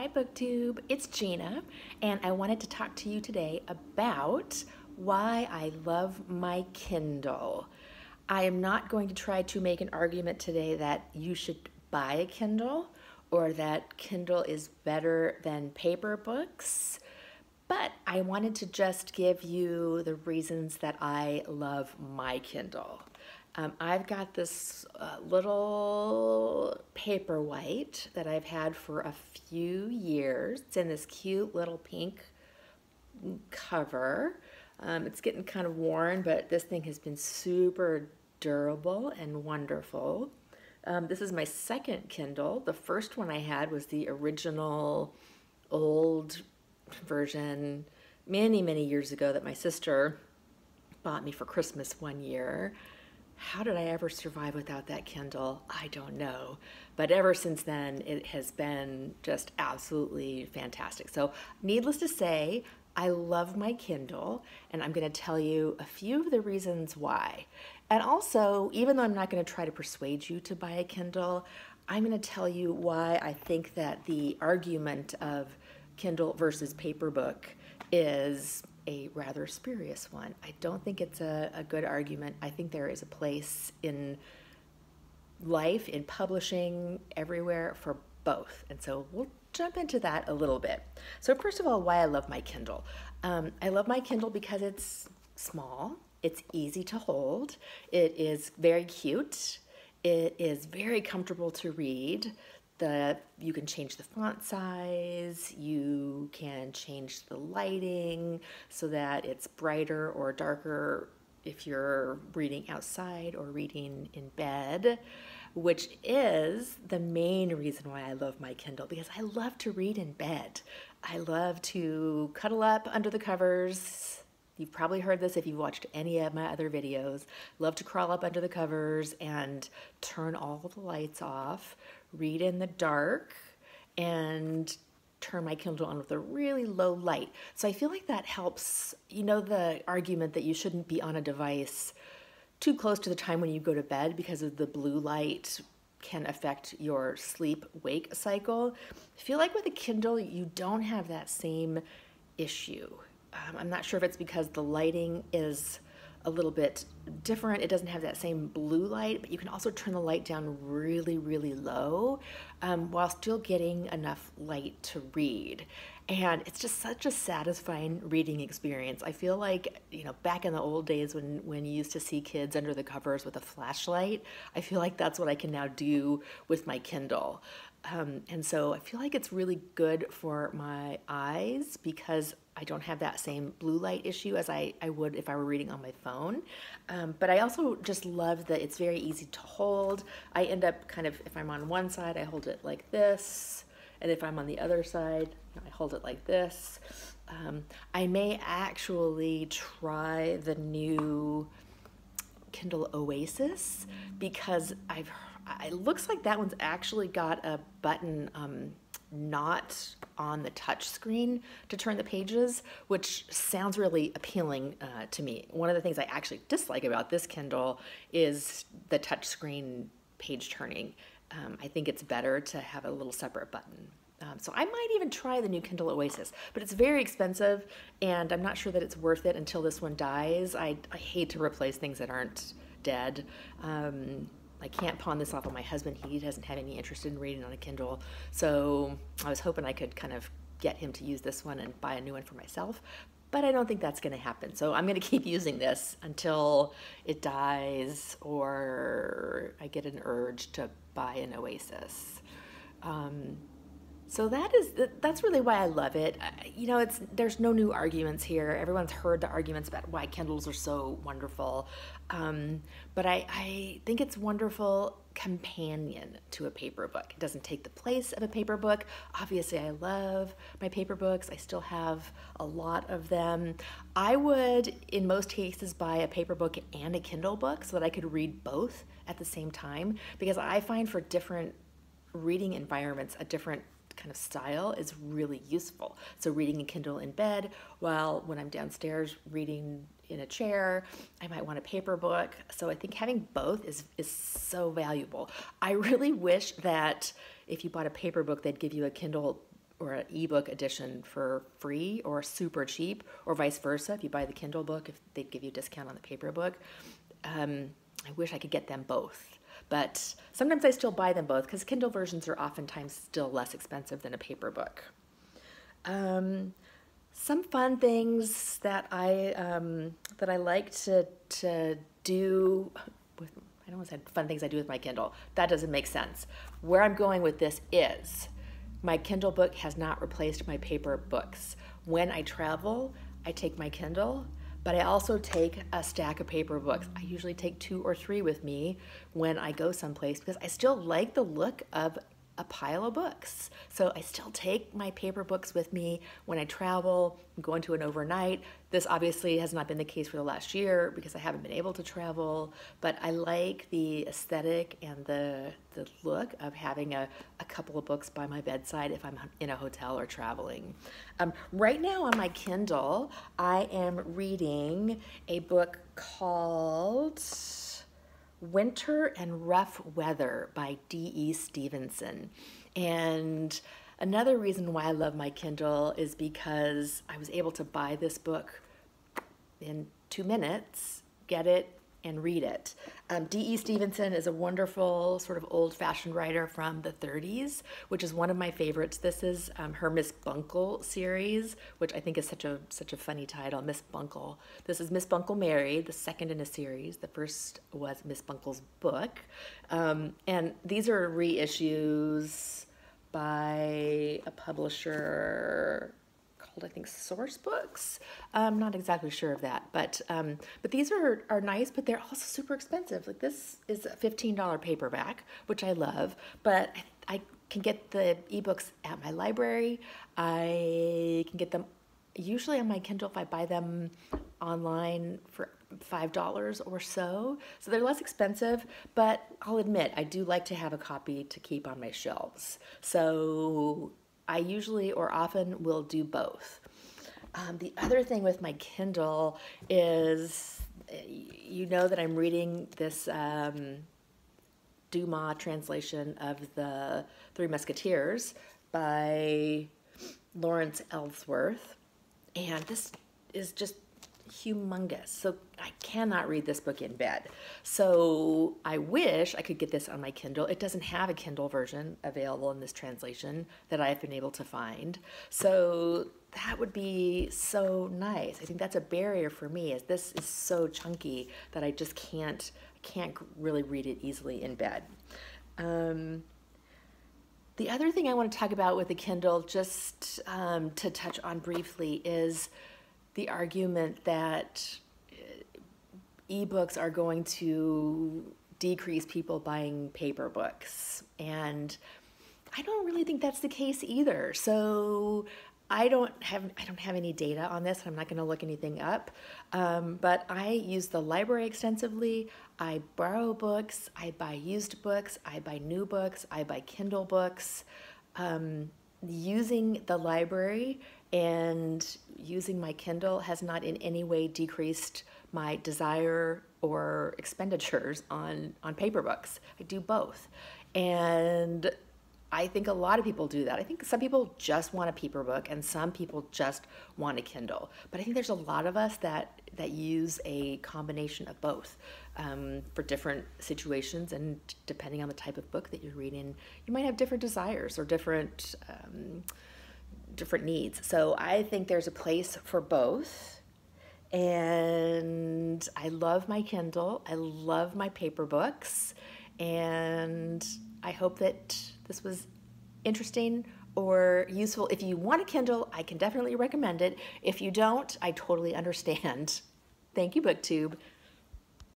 Hi BookTube, it's Gina, and I wanted to talk to you today about why I love my Kindle. I am not going to try to make an argument today that you should buy a Kindle or that Kindle is better than paper books, but I wanted to just give you the reasons that I love my Kindle. I've got this little paperwhite that I've had for a few years. It's in this cute little pink cover. It's getting kind of worn, but this thing has been super durable and wonderful. This is my second Kindle. The first one I had was the original old version many, many years ago that my sister bought me for Christmas one year. How did I ever survive without that Kindle? I don't know. But ever since then, it has been just absolutely fantastic. So needless to say, I love my Kindle, and I'm going to tell you a few of the reasons why. And also, even though I'm not going to try to persuade you to buy a Kindle, I'm going to tell you why I think that the argument of Kindle versus paper book is a rather spurious one. I don't think it's a good argument. I think there is a place in life, in publishing, everywhere for both. And so we'll jump into that a little bit. So first of all, why I love my Kindle. I love my Kindle because it's small, it's easy to hold, it is very cute, it is very comfortable to read. You can change the font size, you can change the lighting so that it's brighter or darker if you're reading outside or reading in bed, which is the main reason why I love my Kindle, because I love to read in bed. I love to cuddle up under the covers. You've probably heard this if you've watched any of my other videos. Love to crawl up under the covers and turn all the lights off, read in the dark, and turn my Kindle on with a really low light. So I feel like that helps. You know the argument that you shouldn't be on a device too close to the time when you go to bed because of the blue light can affect your sleep-wake cycle. I feel like with a Kindle, you don't have that same issue. I'm not sure if it's because the lighting is a little bit different. It doesn't have that same blue light, but you can also turn the light down really, really low while still getting enough light to read. And it's just such a satisfying reading experience. I feel like, back in the old days when you used to see kids under the covers with a flashlight, I feel like that's what I can now do with my Kindle. And so I feel like it's really good for my eyes because I don't have that same blue light issue as I would if I were reading on my phone. But I also just love that it's very easy to hold. I end up kind of, if I'm on one side, I hold it like this. And if I'm on the other side, I hold it like this. I may actually try the new Kindle Oasis because it looks like that one's actually got a button not on the touch screen to turn the pages, which sounds really appealing to me. One of the things I actually dislike about this Kindle is the touch screen page turning. I think it's better to have a little separate button. So I might even try the new Kindle Oasis, but it's very expensive and I'm not sure that it's worth it until this one dies. I hate to replace things that aren't dead. I can't pawn this off on my husband. He doesn't have any interest in reading on a Kindle. So I was hoping I could kind of get him to use this one and buy a new one for myself. But I don't think that's going to happen. So I'm going to keep using this until it dies or I get an urge to buy an Oasis. So that's really why I love it. There's no new arguments here. Everyone's heard the arguments about why Kindles are so wonderful. But I think it's wonderful companion to a paper book. It doesn't take the place of a paper book. Obviously, I love my paper books. I still have a lot of them. I would, in most cases, buy a paper book and a Kindle book so that I could read both at the same time because I find for different reading environments, a different kind of style is really useful. So reading a Kindle in bed, while when I'm downstairs reading in a chair, I might want a paper book. So I think having both is so valuable. I really wish that if you bought a paper book, they'd give you a Kindle or an ebook edition for free or super cheap, or vice versa. If you buy the Kindle book, if they'd give you a discount on the paper book. I wish I could get them both, but sometimes I still buy them both because Kindle versions are oftentimes still less expensive than a paper book. Some fun things that I like to do with, I don't want to say fun things I do with my Kindle. That doesn't make sense. Where I'm going with this is my Kindle book has not replaced my paper books. When I travel, I take my Kindle, but I also take a stack of paper books. I usually take 2 or 3 with me when I go someplace because I still like the look of a pile of books. So I still take my paper books with me when I travel, I'm going to an overnight. This obviously has not been the case for the last year because I haven't been able to travel, but I like the aesthetic and the look of having a couple of books by my bedside if I'm in a hotel or traveling. Right now on my Kindle, I am reading a book called Winter and Rough Weather by D.E. Stevenson. And another reason why I love my Kindle is because I was able to buy this book in 2 minutes, get it, and read it. D.E. Stevenson is a wonderful sort of old-fashioned writer from the 30s, which is one of my favorites. This is her Miss Buncle series, which I think is such a funny title, Miss Buncle. This is Miss Buncle Married, the second in a series. The first was Miss Buncle's book. And these are reissues by a publisher called, I think, Source Books. I'm not exactly sure of that, but these are nice, but they're also super expensive. Like, this is a $15 paperback, which I love, but I can get the ebooks at my library. I can get them usually on my Kindle if I buy them online for $5 or so. So they're less expensive, but I'll admit I do like to have a copy to keep on my shelves. So I usually or often will do both. The other thing with my Kindle is, you know that I'm reading this Dumas translation of the Three Musketeers by Lawrence Ellsworth. And this is just humongous. So I cannot read this book in bed. So I wish I could get this on my Kindle. It doesn't have a Kindle version available in this translation that I've been able to find. So that would be so nice. I think that's a barrier for me, as this is so chunky that I just can't really read it easily in bed. The other thing I want to talk about with the Kindle, just to touch on briefly, is the argument that ebooks are going to decrease people buying paper books. And I don't really think that's the case either. So I don't have any data on this. I'm not going to look anything up. But I use the library extensively. I borrow books. I buy used books. I buy new books. I buy Kindle books. Using the library and using my Kindle has not in any way decreased my desire or expenditures on paper books. I do both. And I think a lot of people do that. I think some people just want a paper book and some people just want a Kindle. But I think there's a lot of us that use a combination of both for different situations, and depending on the type of book that you're reading, you might have different desires or different needs. So I think there's a place for both. And I love my Kindle. I love my paper books. And I hope that this was interesting or useful. If you want a Kindle, I can definitely recommend it. If you don't, I totally understand. Thank you, BookTube.